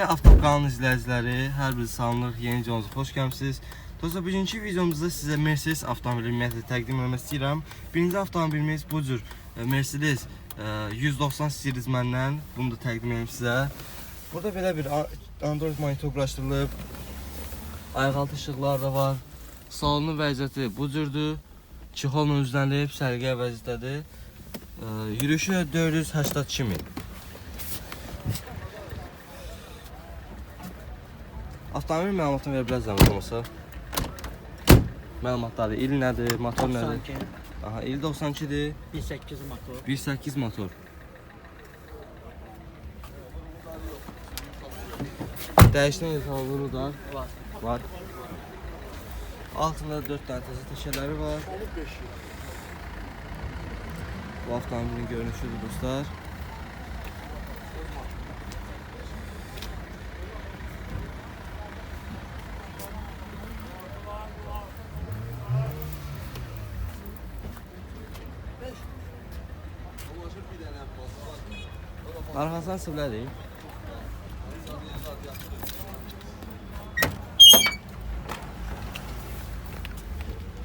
Avtokanalın izləyiciləri, hər bir salamlıq, yeni videomuza xoş gəlmisiniz. Dostlar, bugünkü videomuzda sizə Mercedes avtomobili ümumiyyətlə təqdim etmək istəyirəm. Birinci avtomobilimiz bu cür Mercedes 190 series məndən, bunu da təqdim edim sizə. Burada belə bir Android monitor quraşdırılıb, ayaqaltı işıqlar da var. Salonun vəziyyəti bu cürdür, çixolla üzlənilib, sərgiyə vəziyyətdədir. Yürüyüşü 482 min. Avtomobil məlumatını verə bilərsiniz zəhmət olmasa. Məlumatları, il nədir, motor nədir? Aha, il 92-dir. 1.8 motor. 1.8 motor. Dəyişən yataqları da var. Altında 4 dənə təzə təşələri var. Bu avtomobilin görünüşüdür dostlar. Arxasından sivlədik.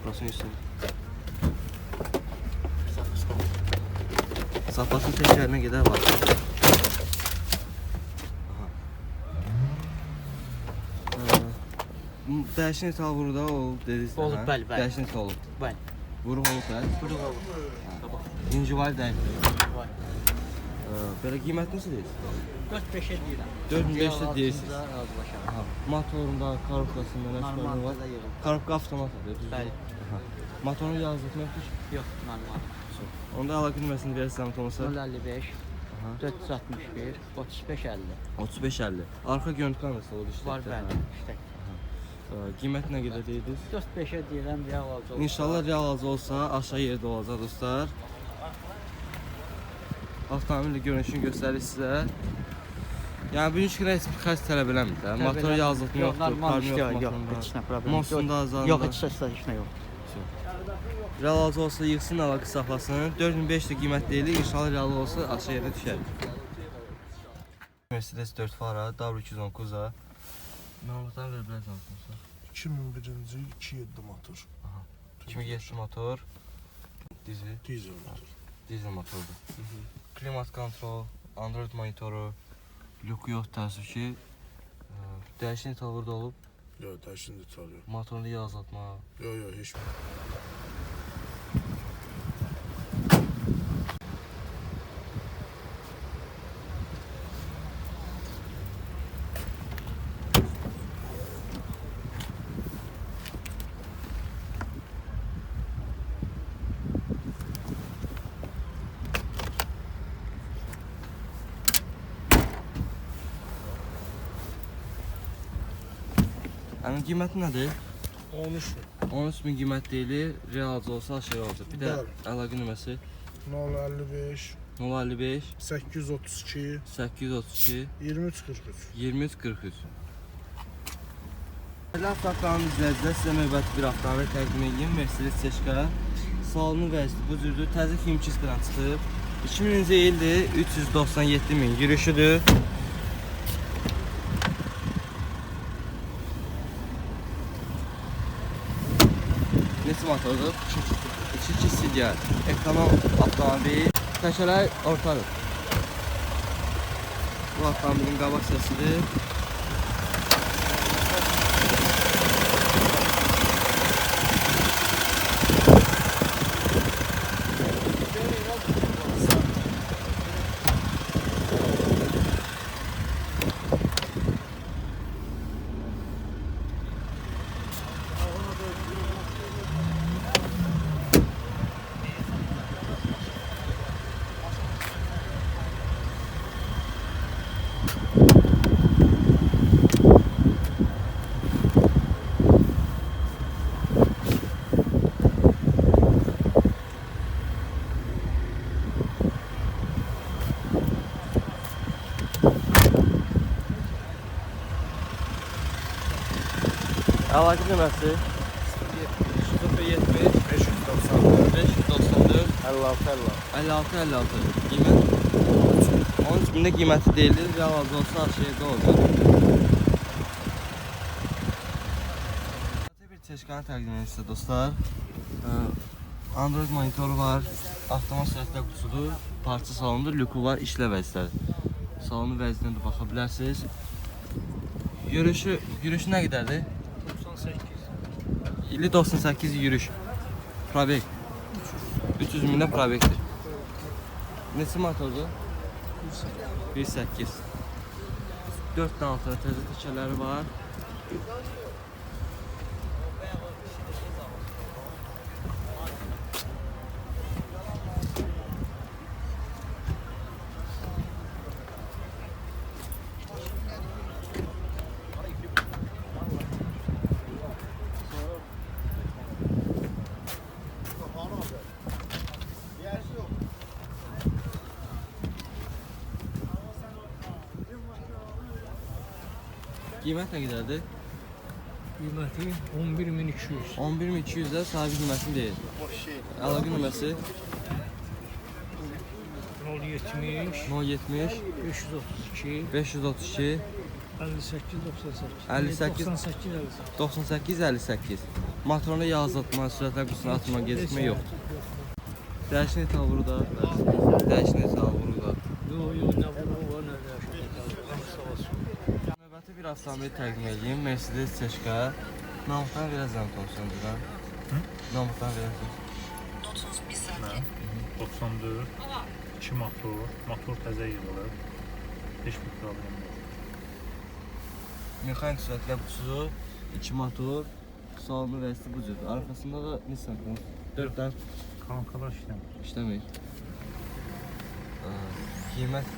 Burasını üstüne. Sapasının tekerine gider var. Dəyişən ithal burada olub dediniz. Olub, bəli, bəli. Dəyişən ithal olub. Bəli. Vuruq olub, bəli. Vuruq olub. İnci var dəyişən. Var. Belə qiymət necə deyirsiniz? 4-5'e deyirəm. 4-5'e deyirsiniz. Razılaşarım. Motorunda, karobkasında nə sorunu var? Normalde yerim. Karobka avtomatdır, düzdür? Bəli. Motorun yazılıb yoxdur ki? Yox, normal. Onda əlaqə nömrəsini verirsiniz zəhmət olmasa. 055 461 3550. 35-50. Arxa görüntü kamerası oldu işte. Var bəli. İşte. Qiymət nə qədər deyirdiniz? 4-5'e deyirəm, real alacaq. İnşallah real alıcı olsa aşağı yerdə olacaq dostlar. Avtomobilin görünüşünü göstərir sizə. Yəni bugünkü günə heç bir xərc tələb eləmir də. Motor yazılıb yox, yoxdur, normal karm yox, yoxdur. heç nə problem. Mosunda azaldı. Yox, heç nə yox. Real alıcı olsa yığsın, əlaqə saxlasın. 4500 qiymət deyilir. İnşallah real olsa aşağı yerdə düşər. Mercedes 4 fara, W219-a. Məlumatlarını verə bilərsiniz. 2001-ci 2.7 motor. 2007 motor. Dizel. Dizel motor. Dizel motordur. Klimat kontrol, Android monitoru, lüku yox təəssüf ki. Dəyişən ithal burada olub. Yox, dəyişən ithal yox. Motorunu yağ azaltma. Yox, heç bir. Həmin qiyməti nədir? 13 13.000 qiymət deyilir, real alıcı olsa aşağı olacaq. Bir də Bəli. əlaqə nömrəsi 055 055 832 832 2343. 2343. Belə avtokanalın izləyicilər sizə növbəti bir avtomobil təqdim edeyim. Mercedes C-K. Salonun vəziyyəti bu cürdür. Təzə kimçisindən çıxıb. 2000-ci ildir, 397 min yürüyüşüdür. Neçə motordur? 2 CDI. Ekonom avtomobil. Təşələr ortadır. Bu avtomobilin qabaq səsidir. Əlaqə nömrəsi 070 594 594 56 56. 56 56. Qiymət 13.000-də qiyməti deyilir. Real alıcı olsa aşağıda olacaq. Bir çeşkanı təqdim edir sizə dostlar. Android monitoru var. Avtomat sürətlə qutusudur. Parça salondur, lüku var, işlə vəzifədir. Salonun vəziyyətinə də baxa bilərsiniz. Yürüyüşü nə qədərdir? 98. İli 98 yürüyüş. Probek. 300.000-də probekdir. Neçə motordur? 1.8. 4 dənə altına təzə təkərləri var. Qiymət nə qədərdir? Qiyməti 11.200. 11.200-də sahibi qiymətini deyir. Əlaqə nömrəsi 070 070 532 532 58 98. 58 98 58. Motorunda yağ azaltma, sürətlə qutusuna atma, gecikmə yoxdur. Dəyişən etal burada. Dəyişən etal burada. Yox, nə var, nə dəyişən. Növbəti bir avtomobil təqdim edeyim. Mercedes Çeşka. Namıqdan verəcəm Tomsoncudan. Namıqdan verəcəm. 94 2 motor təzə yığılıb. Heç bir problem yox. Mexanik sürətlə qutusu, 2 motor, salonu vəziyyəti bu cür. Arxasında da Nissan 4 dənə Kankalar işləmir. işləmir. Qiymət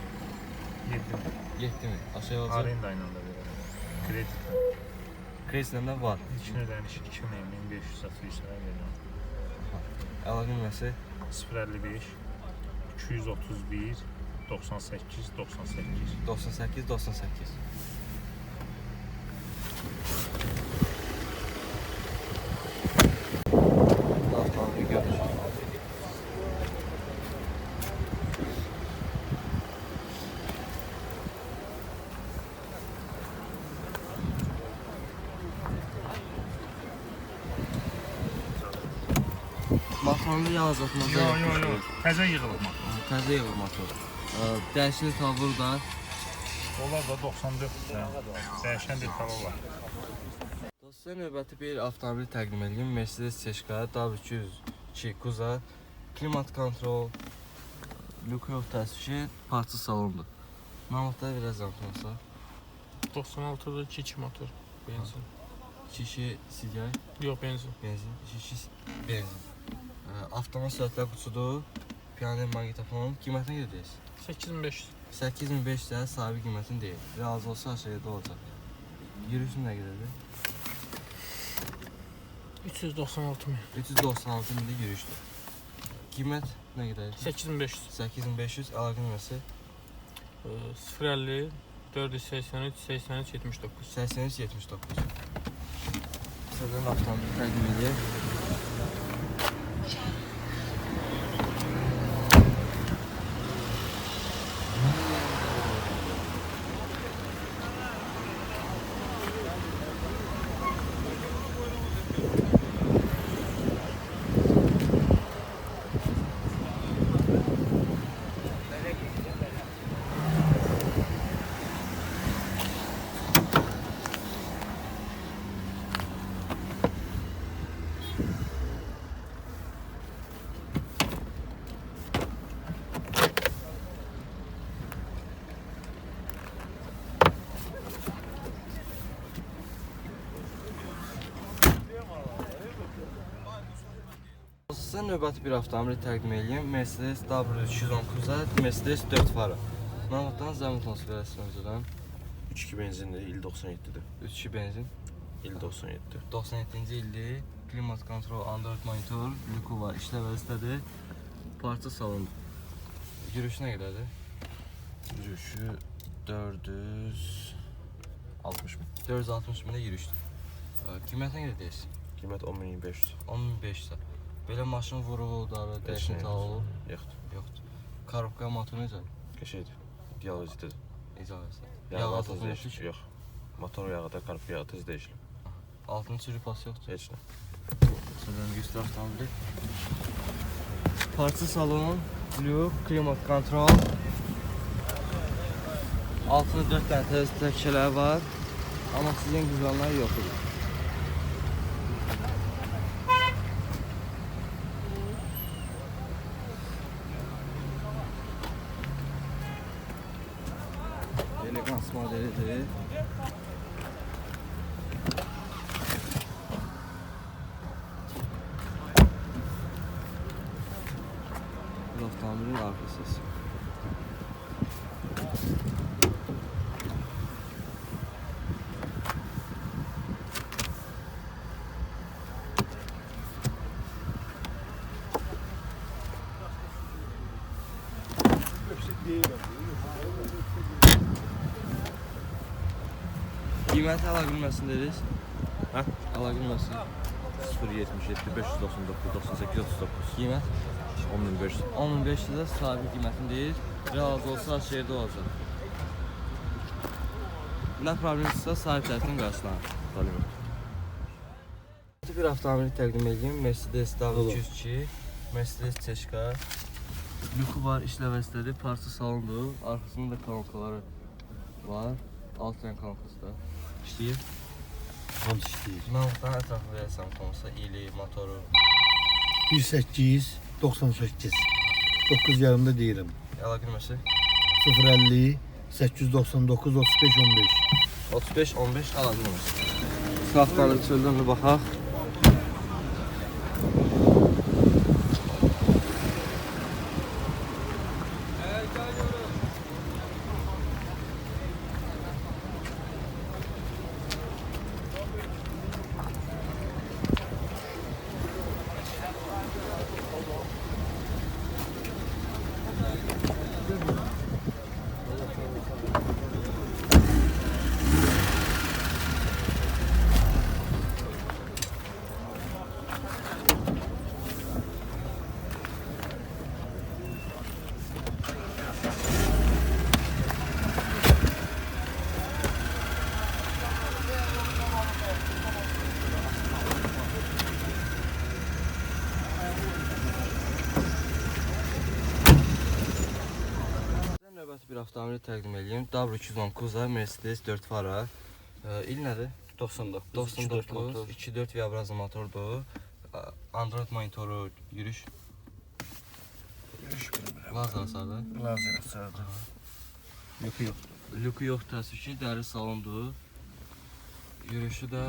7 mi? Aşağı olacaq. Arenda ilə də verirəm. Kredit. Kreditlə də var. İçinə dəyişik 2500 satışlara verirəm. Əlaqə nömrəsi 055 231 98 98. 98 98. Avtomobil görüşürüz. Motorunda yağ azaltmada Yox. Təzə yığılıb motor. Təzə yığılır motor. Dəyişli tal burada. Onlar da 94 dəyişən detalı var. Dostlar, növbəti bir avtomobil təqdim edeyim. Mercedes Çeşka W202 Kuza. Klimat kontrol, lüku yox təsvişi, parça salondur. Namıqda biraz zamtınsa. 96'da 2 motor. Benzin. Şişi CDI, Yok benzin. benzin, şişi benzin. Avtomat sürətlər qutusudur. Piano maqnitofon. Qiymətini görəcəyiz. 8500. 8500 sahibi qiymətini deyil. Razı olsa aşağıda olacaq. Yürüyüşün nə qədərdir? 396 bin. 396 mində yürüyüşdür. Qiymət nə qədərdir? 8500. 8500 əlaqə nömrəsi 050 483 83 79. 83 79. Sizdən avtomobil təqdim edək. Sizə növbəti bir avtomobil təqdim edeyim. Mercedes W210 Kuza, Mercedes 4 fara. Namıqdan zəmin transferəsini öncədən 3-2 benzindir, il 97-dir. 3-2 benzin. İl 97. 97-ci ildir. Klimat kontrol, Android monitor, lüku var, işlə vəziyyətədir. Parça salondur. Yürüyüşü nə qədərdir? Yürüyüşü 460 min. 460 mində yürüyüşdür. Qiymət nə qədər deyirsən? Qiymət 10.500. 10.500. Belə maşın vuruğu, dəyişən tal olur. Yoxdur. Yoxdur. Korobka motor necə? Qəşəkdir. Yağıcıdır. İcazə. Yağ Yağ atız atılmış. değişir. Yox. Motor yağı da karp yağı tez değişir. Altın sürüp pas yoxdur. Heç nə. Sonra göstər avtomobili. Parça salon, lük, klimat kontrol. Altında 4 dənə təzə təkələr var. Amma sizin qızanlar yoxdur. Elegans modelidir. Bu avtomobilin arka sesi. Qiyməti alaqilməsindəyiz. Hə? Alaqilməsin. 077 599 98 39. Qiymət 10500. 10.500'də sahibi qiymətindəyir. Razı olsa şehirdə olacaq. Nə problemdirsə sahib tərəfindən qarşılanır. Salim. Bir avtomobili təqdim edeyim. Mercedes W202, Mercedes Çeşka. Lükü var, işləvəzlədir, parça salondur. Arxasında da kolonkaları var. Alt rəng kolonkası da işləyir. Hamısı işləyir. Məlumatdan ətraflı verəsəm konusa, ili, motoru. 18 98 9 yarımda deyirəm. Əlaqə nömrəsi 050 899 35 15. 35 15 əlaqə nömrəsi. Sağdan çöldən bir baxaq. Növbəti bir avtomobili təqdim edeyim. W210 Kuza, Mercedes 4 fara. İl nədir? 99. 99, 2.4 vibrazlı motordur. Android monitoru, yürüyüş. Lazer hasarı. Lazer sardı. Yok. Lükü yox, təəssüf ki, dəri salondur. Yürüyüşü də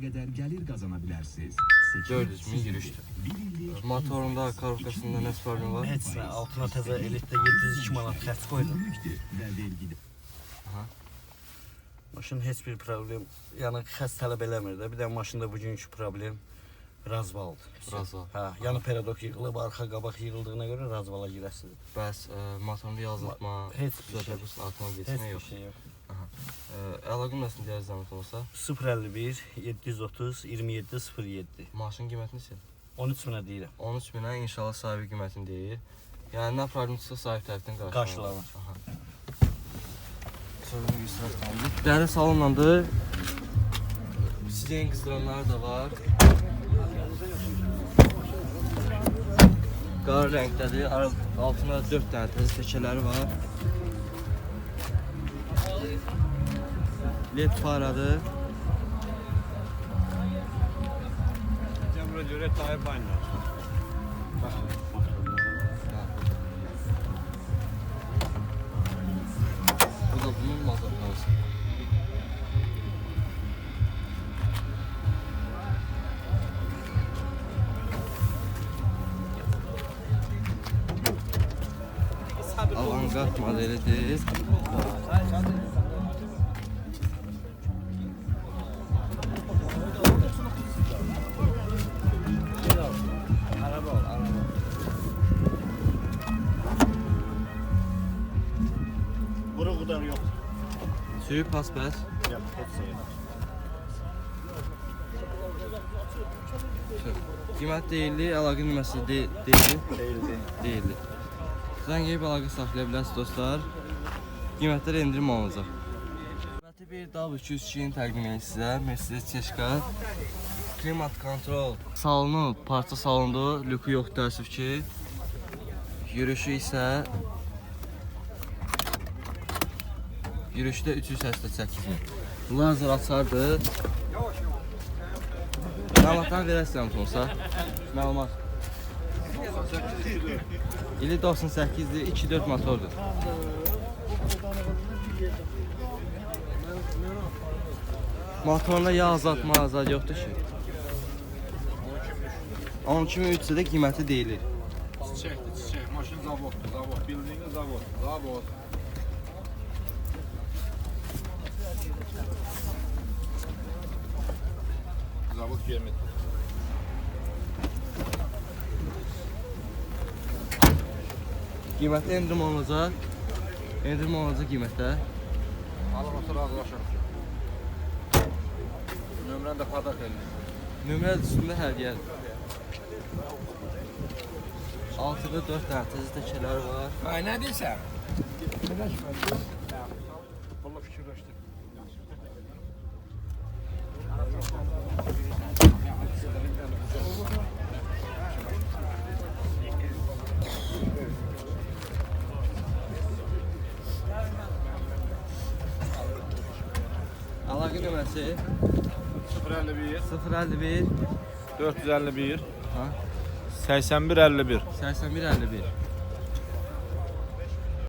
kadar gelir kazanabilirsiniz. 400 min yürüyüşdür. Motorunda, karokasında nə problem var? Heç nə, altına təzə elitdə 702 manat xərc qoydum. Ve vergide Maşın heç bir problem, yəni xəst tələb eləmir də. Bir də maşında bugünkü problem razvaldır. Razval. Hə, yəni peradok yığılıb, arxa qabaq yığıldığına görə razvala girəsidir. Bəs motorunda yazılma, Heç bir şey. bu atma Heç geçmə bir yox. şey yox. Əlaqə nömrəsini deyər zəhmət olsa. 051 730 27 07. Maşın qiymətini sil. 13 minə deyirəm. 13 minə inşallah sahibi qiymətini deyir. Yəni nə problemdirsə sahib tərəfindən Qarşılanır. Sonra bir dəri salonlandır. Sizin qızdıranları da var. Qara rəngdədir. Altında 4 dənə təzə təkələri var. LED faradır. Cəmrə görə tayı bayınlar. Bu da bunun mazotlaması. Avantgard modelidir. Bura qədər yox. Suyu paspas. Yox, heç şey yox. Qiymət deyildi, əlaqə nömrəsi deyildi. Deyildi. Deyildi. Zəng edib əlaqə saxlaya bilərsiniz dostlar. Qiymətlər endirim olunacaq. Növbəti bir W202-ni təqdim edir sizə. Mercedes C-Şka. Klimat kontrol salonu, parça salondu, lüku yox təəssüf ki. Yürüyüşü isə yürüyüşdə 388 min. Lazer açardı. Məlumatdan verəsən sonsa. Məlumat. İli 98'dir, 2.4 motordur. Motorunda yağ azad yoxdur ki. 12.300 də qiyməti deyilir. Çiçekti çiçek. Maşın zavoddu. Zavod. Bildiğiniz zavod. Zavod. Zavod gelmedi. Qiymətdə endirim olunacaq. Endirim olunacaq qiymətdə. Alın otur razılaşalım. Nömrəni də padak elin. Nömrə üstündə hədiyyədir. Altıda 4 dənə təzə təkələr var. Ay ne deyirsən? Valla fikirləşdim. Əlaqə nömrəsi 051 051 451 ha 81 51 81 51.